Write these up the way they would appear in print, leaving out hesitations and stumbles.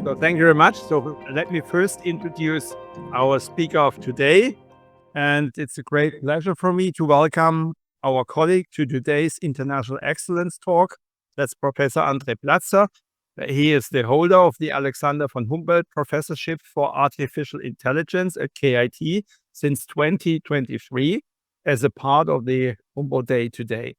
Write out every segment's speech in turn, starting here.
So thank you very much. So let me first introduce our speaker of today. And it's a great pleasure for me to welcome our colleague to today's International Excellence Talk. That's Professor André Platzer. He is the holder of the Alexander von Humboldt Professorship for Artificial Intelligence at KIT since 2023 as a part of the Humboldt Day today.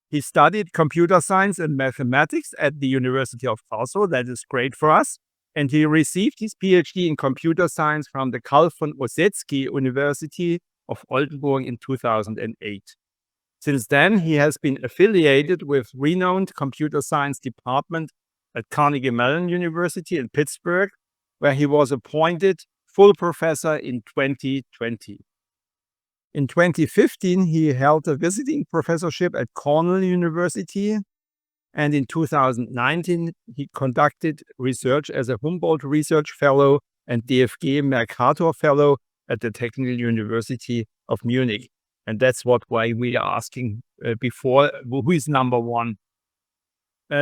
He studied computer science and mathematics at the University of Karlsruhe. That is great for us. And he received his PhD in computer science from the Karl von Ossietzky University of Oldenburg in 2008. Since then, he has been affiliated with renowned computer science department at Carnegie Mellon University in Pittsburgh, where he was appointed full professor in 2020. In 2015, he held a visiting professorship at Cornell University. And in 2019, he conducted research as a Humboldt Research Fellow and DFG Mercator Fellow at the Technical University of Munich. And that's why we are asking before, who is number one?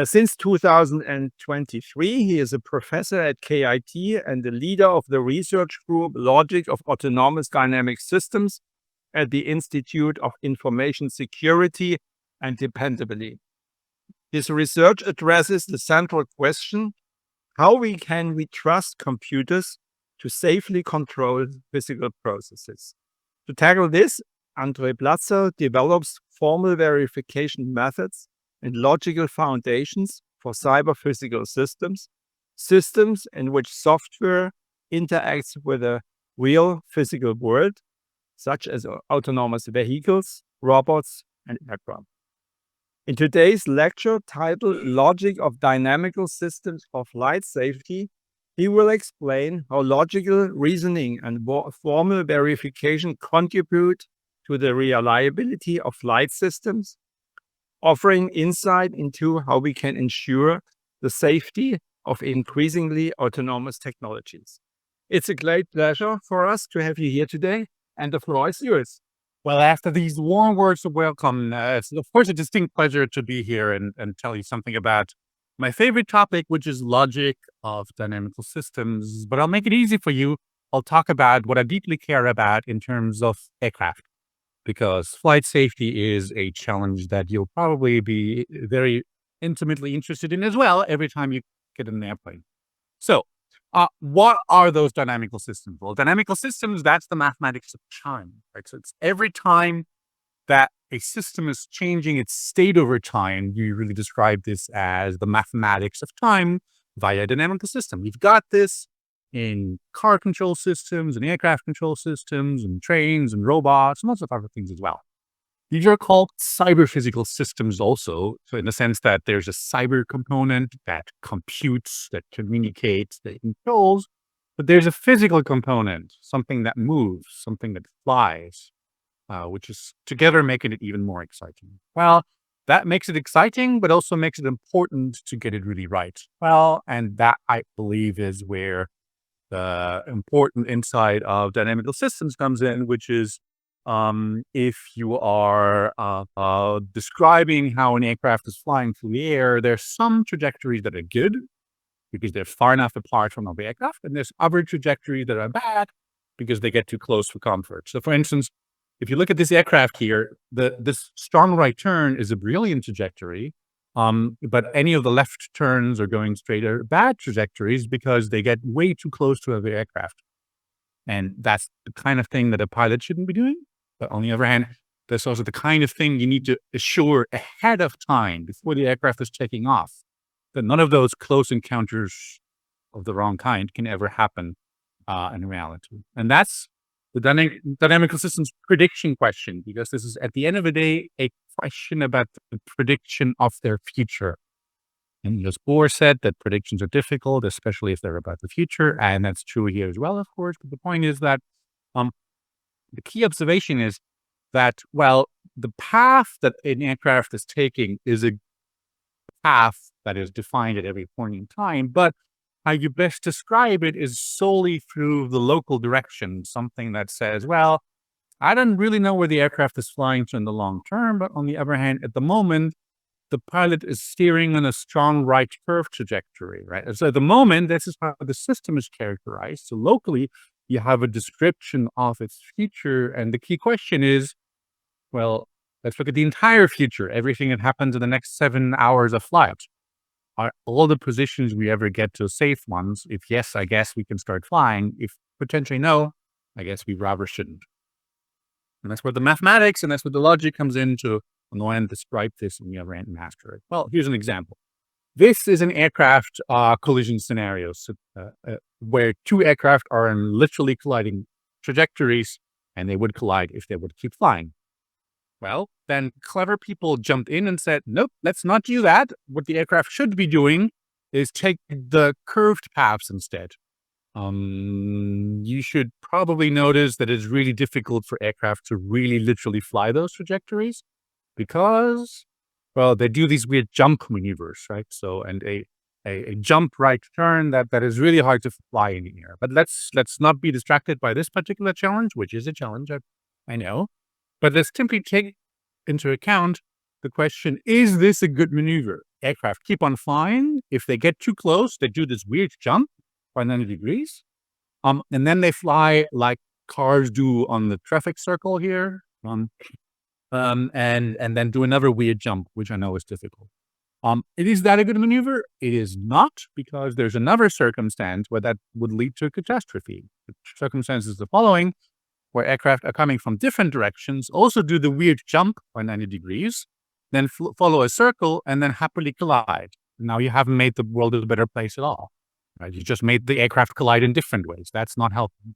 Since 2023, he is a professor at KIT and the leader of the research group Logic of Autonomous Dynamic Systems at the Institute of Information Security and Dependability. His research addresses the central question, how can we trust computers to safely control physical processes? To tackle this, André Platzer develops formal verification methods and logical foundations for cyber-physical systems, systems in which software interacts with a real physical world, such as autonomous vehicles, robots, and aircraft. In today's lecture titled Logic of Dynamical Systems for Flight Safety, he will explain how logical reasoning and formal verification contribute to the reliability of flight systems, offering insight into how we can ensure the safety of increasingly autonomous technologies. It's a great pleasure for us to have you here today, and the floor is yours. Well, after these warm words of welcome, it's of course a distinct pleasure to be here and tell you something about my favorite topic, which is logic of dynamical systems. But I'll make it easy for you. I'll talk about what I deeply care about in terms of aircraft, because flight safety is a challenge that you'll probably be very intimately interested in as well every time you get in an airplane. So, what are those dynamical systems? Well, dynamical systems, that's the mathematics of time, right? So it's every time that a system is changing its state over time, you really describe this as the mathematics of time via a dynamical system. We've got this in car control systems and aircraft control systems and trains and robots and lots of other things as well. These are called cyber physical systems also. So in the sense that there's a cyber component that computes, that communicates, that controls, but there's a physical component, something that moves, something that flies, which is together making it even more exciting. Well, that makes it exciting, but also makes it important to get it really right. Well, and that I believe is where the important insight of dynamical systems comes in, which is if you are describing how an aircraft is flying through the air, there's some trajectories that are good because they're far enough apart from the aircraft, and there's other trajectories that are bad because they get too close for comfort. So for instance, if you look at this aircraft here, this strong right turn is a brilliant trajectory, but any of the left turns are going straight are bad trajectories because they get way too close to the aircraft. And that's the kind of thing that a pilot shouldn't be doing. But on the other hand, that's also the kind of thing you need to assure ahead of time before the aircraft is taking off, that none of those close encounters of the wrong kind can ever happen in reality. And that's the dynamical systems prediction question, because this is, at the end of the day, a question about the prediction of their future. And Niels Bohr said that predictions are difficult, especially if they're about the future. And that's true here as well, of course. But the point is that the key observation is that, well, the path that an aircraft is taking is a path that is defined at every point in time. But how you best describe it is solely through the local direction, something that says, well, I don't really know where the aircraft is flying to in the long term. But on the other hand, at the moment, the pilot is steering on a strong right curve trajectory, right? And so at the moment, this is how the system is characterized. So locally, you have a description of its future. And the key question is, well, let's look at the entire future, everything that happens in the next 7 hours of flight. Are all the positions we ever get to safe ones? If yes, I guess we can start flying. If potentially no, I guess we rather shouldn't. And that's where the mathematics and that's where the logic comes in to go and describe this and we have and master it. Well, here's an example. This is an aircraft collision scenario where two aircraft are in literally colliding trajectories and they would collide if they would keep flying. Well, then clever people jumped in and said, nope, let's not do that. What the aircraft should be doing is take the curved paths instead. You should probably notice that it's really difficult for aircraft to really literally fly those trajectories because, well, they do these weird jump maneuvers, right? So, and a jump right turn that is really hard to fly in the air. But let's not be distracted by this particular challenge, which is a challenge, I know. But let's simply take into account the question, is this a good maneuver? Aircraft keep on flying. If they get too close, they do this weird jump by 90 degrees. And then they fly like cars do on the traffic circle here. And then do another weird jump, which I know is difficult. Is that a good maneuver? It is not, because there's another circumstance where that would lead to a catastrophe. The circumstance is the following, where aircraft are coming from different directions, also do the weird jump by 90 degrees, then follow a circle, and then happily collide. Now you haven't made the world a better place at all. Right? You just made the aircraft collide in different ways. That's not helpful.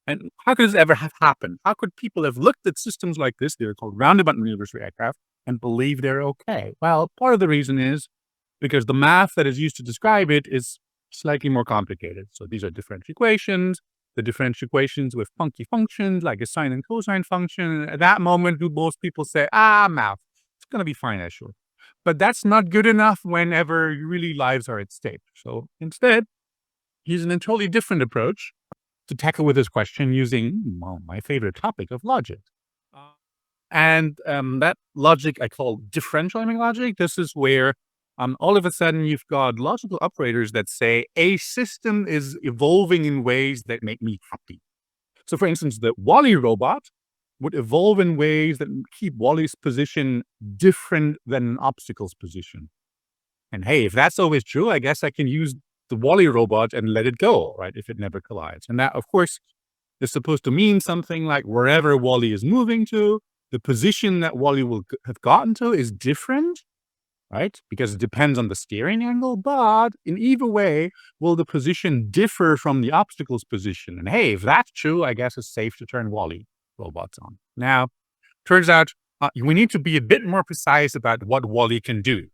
And how could this ever have happened? How could people have looked at systems like this, they're called roundabout maneuvers for aircraft, and believe they're okay? Well, part of the reason is because the math that is used to describe it is slightly more complicated. So these are differential equations. The differential equations with funky functions like a sine and cosine function. At that moment, do most people say, math, it's going to be fine, sure. But that's not good enough whenever really lives are at stake. So instead, here's an entirely different approach to tackle with this question using, well, my favorite topic of logic. And that logic I call differential logic. This is where all of a sudden you've got logical operators that say a system is evolving in ways that make me happy. So for instance, the Wally robot would evolve in ways that keep Wally's position different than an obstacle's position. And hey, if that's always true, I guess I can use the Wally robot and let it go, right? If it never collides. And that, of course, is supposed to mean something like wherever Wally is moving to, the position that Wally will have gotten to is different, right? Because it depends on the steering angle, but in either way, will the position differ from the obstacle's position? And hey, if that's true, I guess it's safe to turn Wally robots on. Now, turns out we need to be a bit more precise about what Wally can do.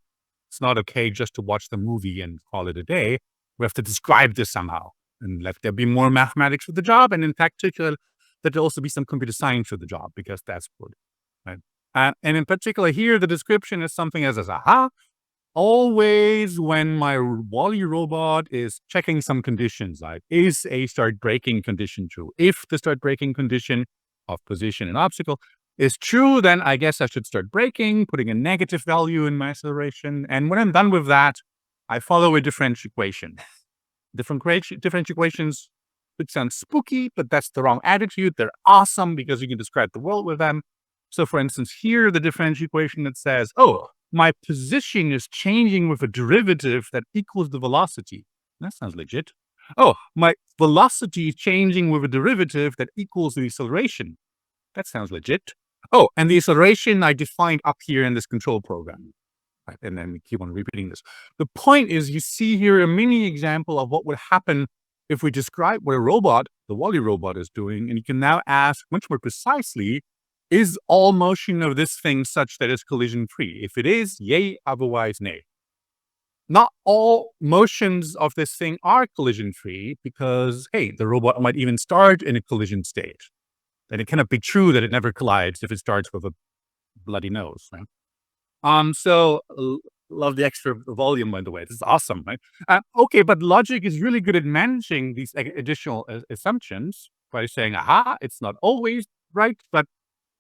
It's not okay just to watch the movie and call it a day. We have to describe this somehow and let there be more mathematics for the job. And in particular, that there also be some computer science for the job, because that's good. Right? And in particular here, the description is something as always when my Wally robot is checking some conditions, like is a start braking condition true? If the start braking condition of position and obstacle is true, then I guess I should start braking, putting a negative value in my acceleration. And when I'm done with that, I follow a differential equation. Differential equations would sound spooky, but that's the wrong attitude. They're awesome because you can describe the world with them. So for instance, here, the differential equation that says, my position is changing with a derivative that equals the velocity. That sounds legit. My velocity is changing with a derivative that equals the acceleration. That sounds legit. And the acceleration I defined up here in this control program. Right, and then we keep on repeating this. The point is, you see here a mini example of what would happen if we describe what a robot, the Wally robot, is doing. And you can now ask much more precisely, is all motion of this thing such that it's collision free? If it is, yay, otherwise, nay. Not all motions of this thing are collision free because, hey, the robot might even start in a collision state. And it cannot be true that it never collides if it starts with a bloody nose, right? So love the extra volume, by the way. This is awesome, right? Okay, but logic is really good at managing these additional assumptions by saying, it's not always right, but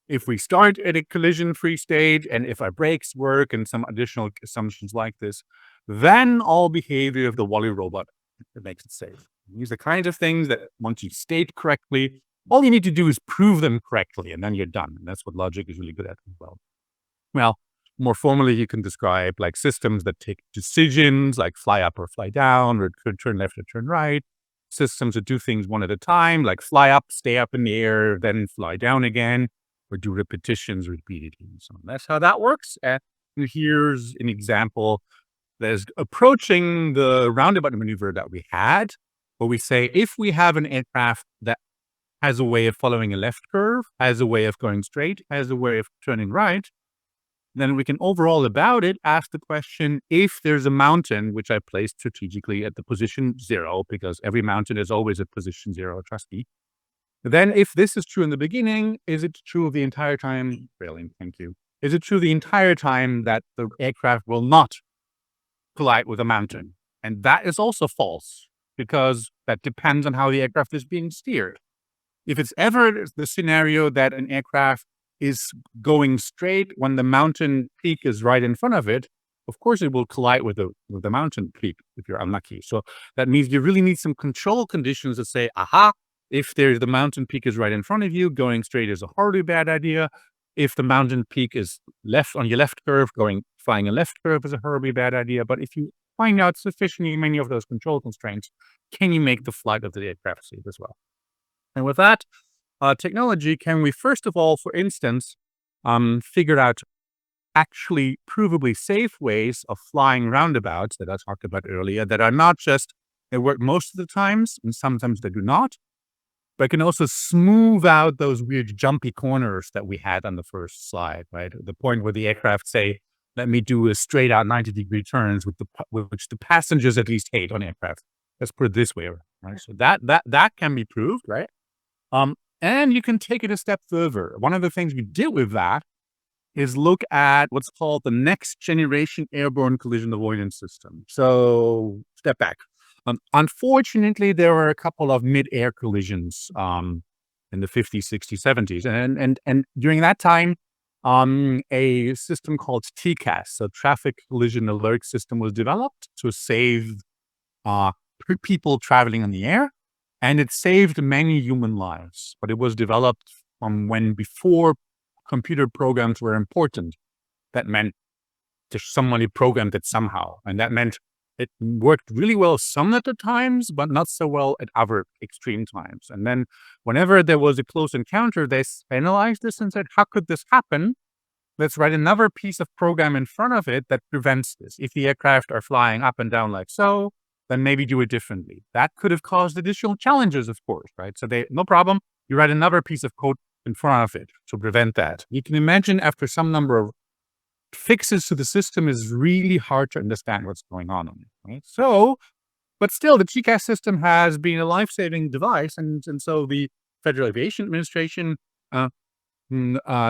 If we start at a collision-free state, and if our brakes work and some additional assumptions like this, then all behavior of the Wally robot makes it safe. These are the kinds of things that once you state correctly, all you need to do is prove them correctly, and then you're done. And that's what logic is really good at as well. Well, more formally, you can describe like systems that take decisions, like fly up or fly down, or turn left or turn right. Systems that do things one at a time, like fly up, stay up in the air, then fly down again, or do repetitions repeatedly. So that's how that works. And here's an example that is approaching the roundabout maneuver that we had, where we say if we have an aircraft that has a way of following a left curve, has a way of going straight, has a way of turning right, then we can overall about it ask the question, if there's a mountain, which I placed strategically at the position 0, because every mountain is always at position 0, trust me. Then if this is true in the beginning, is it true the entire time? Brilliant, thank you. Is it true the entire time that the aircraft will not collide with a mountain? And that is also false, because that depends on how the aircraft is being steered. If it's ever the scenario that an aircraft is going straight when the mountain peak is right in front of it, of course it will collide with the mountain peak if you're unlucky. So that means you really need some control conditions that say, aha, if the mountain peak is right in front of you, going straight is a horribly bad idea. If the mountain peak is left on your left curve, flying a left curve is a horribly bad idea. But if you find out sufficiently many of those control constraints, can you make the flight of the aircraft safe as well? And with that technology, can we first of all, for instance, figure out actually provably safe ways of flying roundabouts that I talked about earlier, that are not just, they work most of the times, and sometimes they do not, but can also smooth out those weird jumpy corners that we had on the first slide, right? The point where the aircraft say, let me do a straight out 90-degree turns which the passengers at least hate on aircraft. Let's put it this way, right? So that can be proved, right? And you can take it a step further. One of the things we did with that is look at what's called the next generation airborne collision avoidance system. So step back. Unfortunately, there were a couple of mid-air collisions in the 50s, 60s, 70s. And during that time, a system called TCAS, so Traffic Collision Alert System, was developed to save people traveling on the air. And it saved many human lives, but it was developed from before computer programs were important. That meant somebody programmed it somehow. And that meant it worked really well some of the times, but not so well at other extreme times. And then whenever there was a close encounter, they analyzed this and said, how could this happen? Let's write another piece of program in front of it that prevents this. If the aircraft are flying up and down like so, then maybe do it differently. That could have caused additional challenges, of course, right? So no problem. You write another piece of code in front of it to prevent that. You can imagine after some number of fixes to the system is really hard to understand what's going on it, right? So, but still, the TCAS system has been a life-saving device. And so the Federal Aviation Administration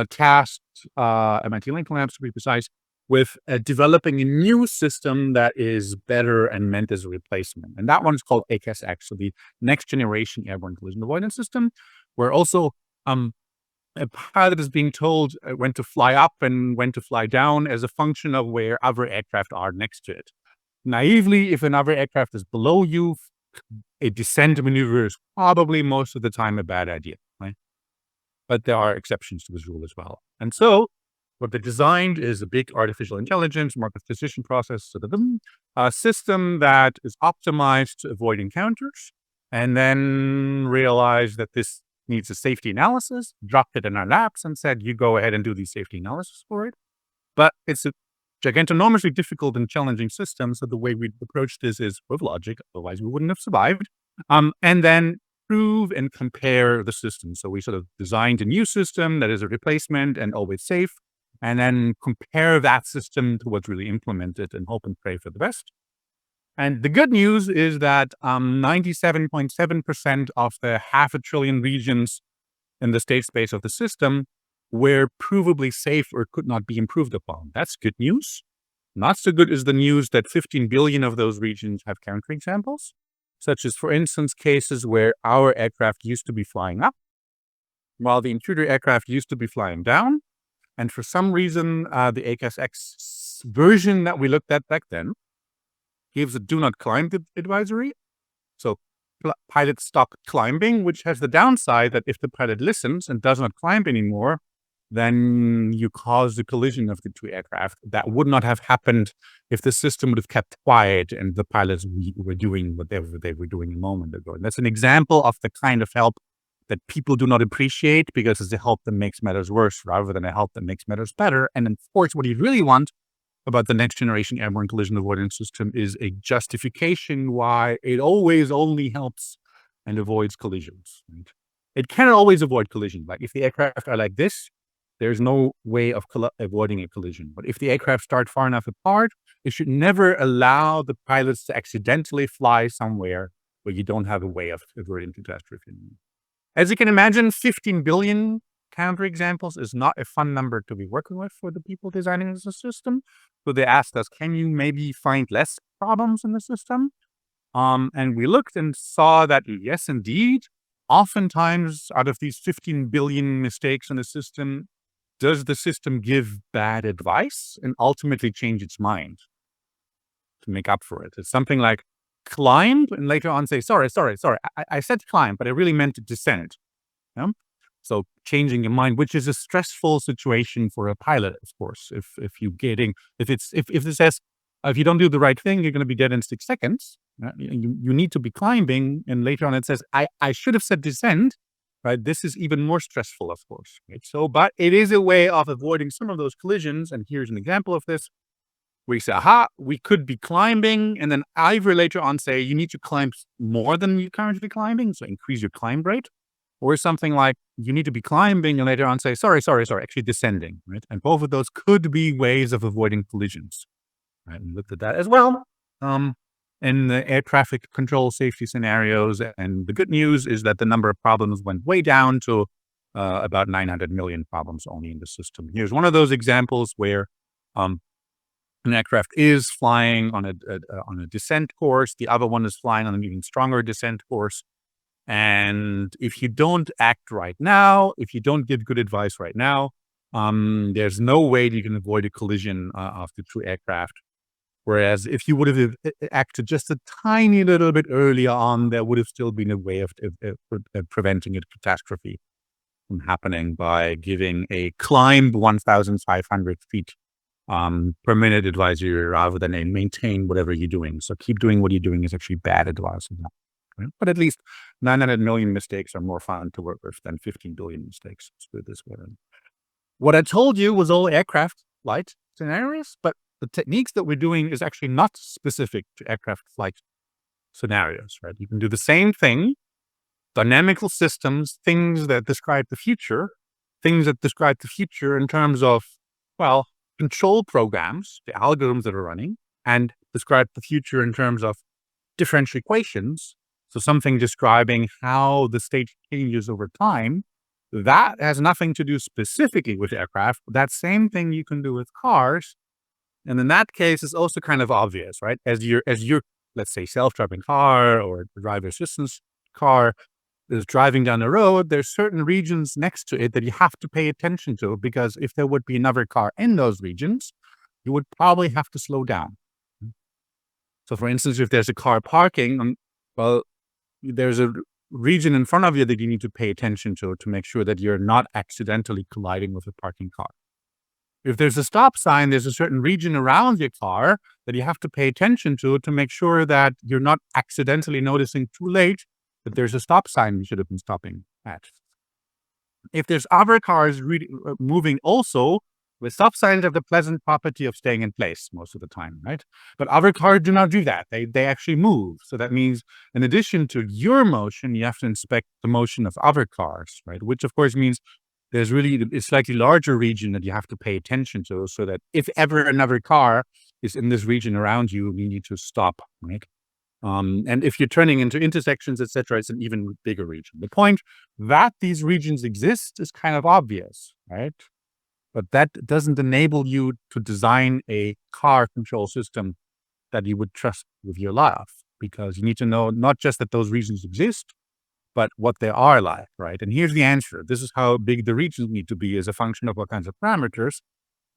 tasked MIT Lincoln Labs, to be precise, with developing a new system that is better and meant as a replacement. And that one's called ACAS-X, so the Next Generation Airborne Collision Avoidance System, where also a pilot is being told when to fly up and when to fly down as a function of where other aircraft are next to it. Naively, if another aircraft is below you, a descent maneuver is probably most of the time a bad idea, right? But there are exceptions to this rule as well. And so what they designed is a big artificial intelligence, market decision process, a system that is optimized to avoid encounters, and then realized that this needs a safety analysis, dropped it in our laps and said, you go ahead and do the safety analysis for it. But it's a gigantonomously difficult and challenging system. So the way we approach this is with logic, otherwise we wouldn't have survived. And then prove and compare the system. So we sort of designed a new system that is a replacement and always safe, and then compare that system to what's really implemented and hope and pray for the best. And the good news is that 97.7% of the 500 billion regions in the state space of the system were provably safe or could not be improved upon. That's good news. Not so good is the news that 15 billion of those regions have counterexamples, such as, for instance, cases where our aircraft used to be flying up, while the intruder aircraft used to be flying down. And for some reason, the ACAS-X version that we looked at back then gives a do not climb advisory. So pilots stop climbing, which has the downside that if the pilot listens and does not climb anymore, then you cause the collision of the two aircraft. That would not have happened if the system would have kept quiet and the pilots were doing whatever they were doing a moment ago. And that's an example of the kind of help that people do not appreciate because it's a help that makes matters worse rather than a help that makes matters better. And of course, what you really want about the next generation airborne collision avoidance system is a justification why it always only helps and avoids collisions. Right? It cannot always avoid collision. Like if the aircraft are like this, there's no way of avoiding a collision. But if the aircraft start far enough apart, it should never allow the pilots to accidentally fly somewhere where you don't have a way of averting catastrophe. As you can imagine, 15 billion counterexamples is not a fun number to be working with for the people designing the system. So they asked us, can you maybe find less problems in the system? And we looked and saw that, yes, indeed, oftentimes out of these 15 billion mistakes in the system, does the system give bad advice and ultimately change its mind to make up for it? It's something like climb and later on say, sorry. I said climb, but I really meant to descend. Yeah? So changing your mind, which is a stressful situation for a pilot, of course. If it says, if you don't do the right thing, you're going to be dead in 6 seconds. You need to be climbing. And later on it says, I should have said descend. Right? This is even more stressful, of course. Right? So, but it is a way of avoiding some of those collisions. And here's an example of this. We say, aha, we could be climbing. And then either later on say, you need to climb more than you're currently climbing. So increase your climb rate. Or something like, you need to be climbing. And later on say, sorry, actually descending. Right? And both of those could be ways of avoiding collisions. Right? And looked at that as well. In the air traffic control safety scenarios. And the good news is that the number of problems went way down to about 900 million problems only in the system. Here's one of those examples where an aircraft is flying on a descent course. The other one is flying on an even stronger descent course. And if you don't act right now, if you don't give good advice right now, there's no way you can avoid a collision of the two aircraft. Whereas if you would have acted just a tiny little bit earlier on, there would have still been a way of preventing a catastrophe from happening by giving a climb 1,500 feet per minute advisory rather than a maintain whatever you're doing. So keep doing what you're doing is actually bad advice. Right? But at least 900 million mistakes are more fun to work with than 15 billion mistakes. Let's put it this way. What I told you was all aircraft flight scenarios, but the techniques that we're doing is actually not specific to aircraft flight scenarios, right? You can do the same thing, dynamical systems, things that describe the future in terms of, well, control programs, the algorithms that are running, and describe the future in terms of differential equations. So something describing how the state changes over time. That has nothing to do specifically with aircraft. That same thing you can do with cars. And in that case, it's also kind of obvious, right? As your, let's say, self-driving car or driver assistance car is driving down the road, there's certain regions next to it that you have to pay attention to, because if there would be another car in those regions, you would probably have to slow down. So for instance, if there's a car parking, well, there's a region in front of you that you need to pay attention to make sure that you're not accidentally colliding with a parking car. If there's a stop sign, there's a certain region around your car that you have to pay attention to make sure that you're not accidentally noticing too late that there's a stop sign you should have been stopping at. If there's other cars moving also, with stop signs have the pleasant property of staying in place most of the time, right? But other cars do not do that. They actually move. So that means in addition to your motion, you have to inspect the motion of other cars, right? Which of course means there's really a slightly larger region that you have to pay attention to, so that if ever another car is in this region around you, you need to stop, right? And if you're turning into intersections, etc., it's an even bigger region. The point that these regions exist is kind of obvious, right? But that doesn't enable you to design a car control system that you would trust with your life, because you need to know not just that those regions exist, but what they are like, right? And here's the answer. This is how big the regions need to be as a function of what kinds of parameters.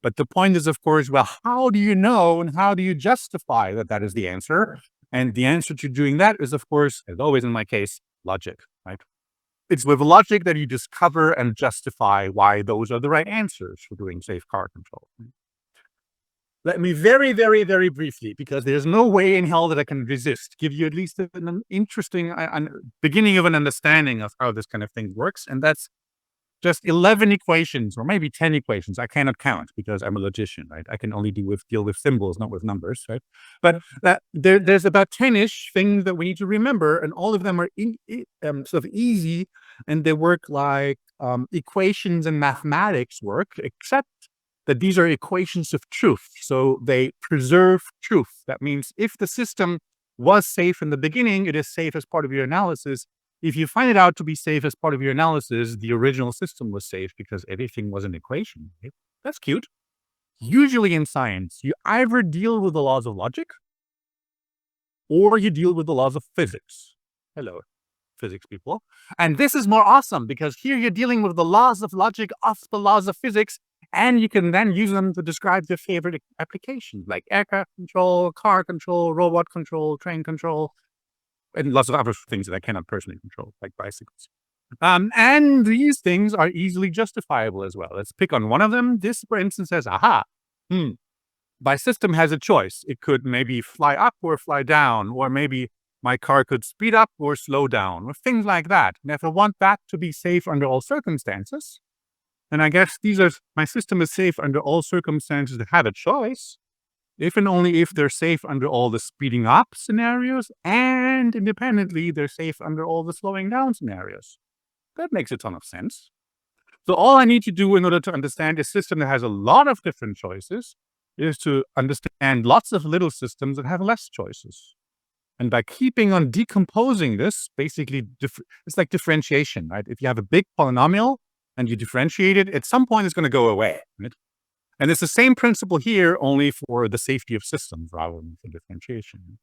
But the point is, of course, well, how do you know and how do you justify that that is the answer? And the answer to doing that is, of course, as always in my case, logic, right? It's with logic that you discover and justify why those are the right answers for doing safe car control. Let me very, very, very briefly, because there's no way in hell that I can resist, give you at least an interesting beginning of an understanding of how this kind of thing works. And that's just 11 equations, or maybe 10 equations. I cannot count because I'm a logician, right? I can only deal with symbols, not with numbers, right? But there's about 10-ish things that we need to remember, and all of them are sort of easy, and they work like equations and mathematics work, except that these are equations of truth. So they preserve truth. That means if the system was safe in the beginning, it is safe as part of your analysis. If you find it out to be safe as part of your analysis, the original system was safe because everything was an equation. Right? That's cute. Usually in science, you either deal with the laws of logic or you deal with the laws of physics. Hello, physics people. And this is more awesome because here you're dealing with the laws of logic of the laws of physics, and you can then use them to describe your favorite applications like aircraft control, car control, robot control, train control, and lots of other things that I cannot personally control, like bicycles. And these things are easily justifiable as well. Let's pick on one of them. This, for instance, says, aha, my system has a choice. It could maybe fly up or fly down, or maybe my car could speed up or slow down, or things like that. And if I want that to be safe under all circumstances, then I guess my system is safe under all circumstances that have a choice, if and only if they're safe under all the speeding up scenarios, and independently, they're safe under all the slowing down scenarios. That makes a ton of sense. So all I need to do in order to understand a system that has a lot of different choices is to understand lots of little systems that have less choices. And by keeping on decomposing this, basically, it's like differentiation, right? If you have a big polynomial and you differentiate it, at some point it's going to go away, right? And it's the same principle here, only for the safety of systems rather than for differentiation.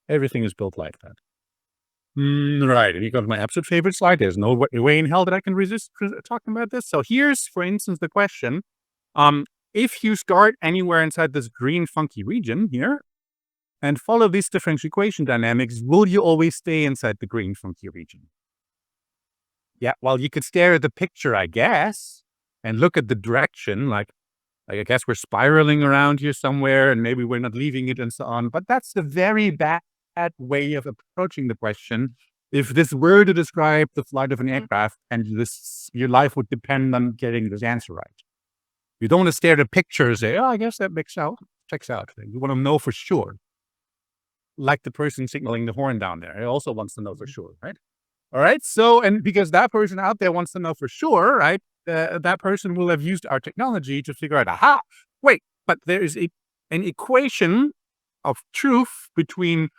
Everything is built like that. Right, and here comes my absolute favorite slide. There's no way in hell that I can resist talking about this. So here's, for instance, the question. If you start anywhere inside this green funky region here and follow this differential equation dynamics, will you always stay inside the green funky region? Yeah, well, you could stare at the picture, I guess, and look at the direction, like I guess we're spiraling around here somewhere and maybe we're not leaving it and so on. But that's a very bad way of approaching the question. If this were to describe the flight of an aircraft and your life would depend on getting this answer right. You don't want to stare at a picture and say, oh, I guess that checks out. You want to know for sure. Like the person signaling the horn down there. He also wants to know for sure, right? All right. So, and because that person out there wants to know for sure, right? That person will have used our technology to figure out, aha, wait, but there is an equation of truth between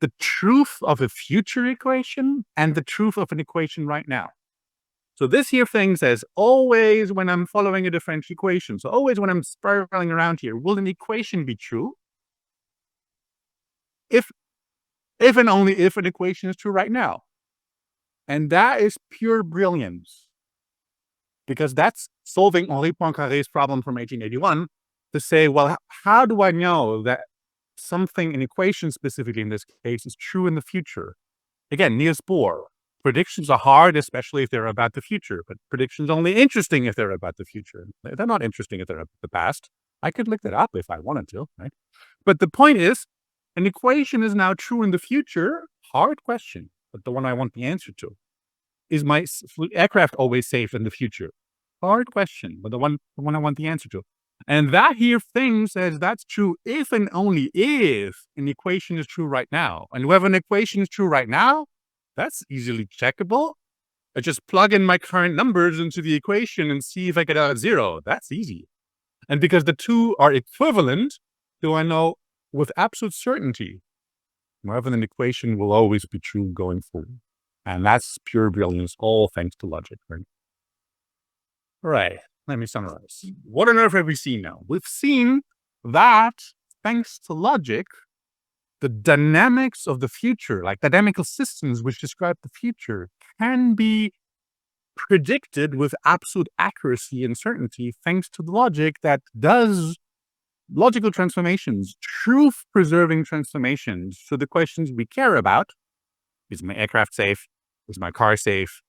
the truth of a future equation and the truth of an equation right now. So this here thing says, always when I'm following a differential equation, so always when I'm spiraling around here, will an equation be true? If and only if an equation is true right now. And that is pure brilliance. Because that's solving Henri Poincaré's problem from 1881 to say, well, how do I know that something, an equation specifically in this case, is true in the future? Again, Niels Bohr. Predictions are hard, especially if they're about the future, but predictions are only interesting if they're about the future. They're not interesting if they're about the past. I could look that up if I wanted to, right? But the point is, an equation is now true in the future. Hard question, but the one I want the answer to. Is my aircraft always safe in the future? Hard question, but the one I want the answer to. And that here thing says that's true if and only if an equation is true right now. And whether an equation is true right now, that's easily checkable. I just plug in my current numbers into the equation and see if I get out 0. That's easy. And because the two are equivalent, do I know with absolute certainty whether an equation will always be true going forward. And that's pure brilliance, all thanks to logic, right? Right, let me summarize. What on earth have we seen now? We've seen that, thanks to logic, the dynamics of the future, like dynamical systems which describe the future, can be predicted with absolute accuracy and certainty thanks to the logic that does logical transformations, truth-preserving transformations. So the questions we care about: is my aircraft safe? Is my car safe?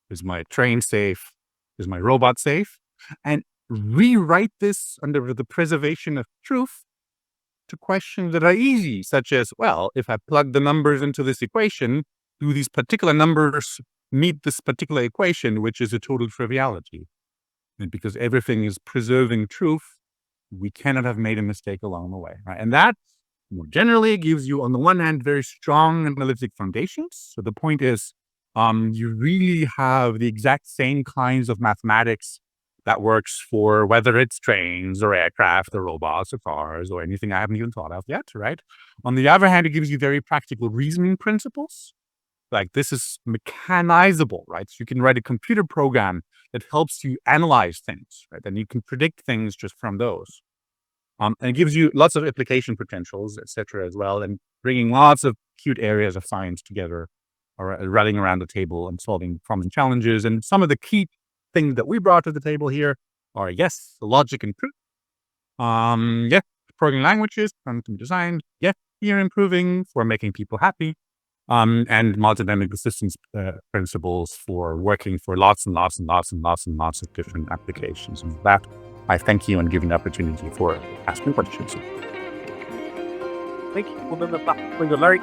Is my train safe? Is my robot safe? And rewrite this under the preservation of truth to questions that are easy, such as, well, if I plug the numbers into this equation, do these particular numbers meet this particular equation, which is a total triviality? And because everything is preserving truth, we cannot have made a mistake along the way, right? And that, more generally, gives you, on the one hand, very strong analytic foundations. So the point is, you really have the exact same kinds of mathematics that works for whether it's trains or aircraft or robots or cars or anything I haven't even thought of yet, right? On the other hand, it gives you very practical reasoning principles. Like, this is mechanizable, right? So you can write a computer program that helps you analyze things, right? And you can predict things just from those. And it gives you lots of application potentials, etc., as well, and bringing lots of cute areas of science together, or running around the table and solving problems and challenges. And some of the key things that we brought to the table here are, yes, logic and truth. Yeah, programming languages, quantum design. Yeah, fear improving for making people happy. And multi-dynamical systems principles for working for lots and lots and lots and lots and lots of different applications. And with that, I thank you and give you an opportunity for asking questions. Thank you for the very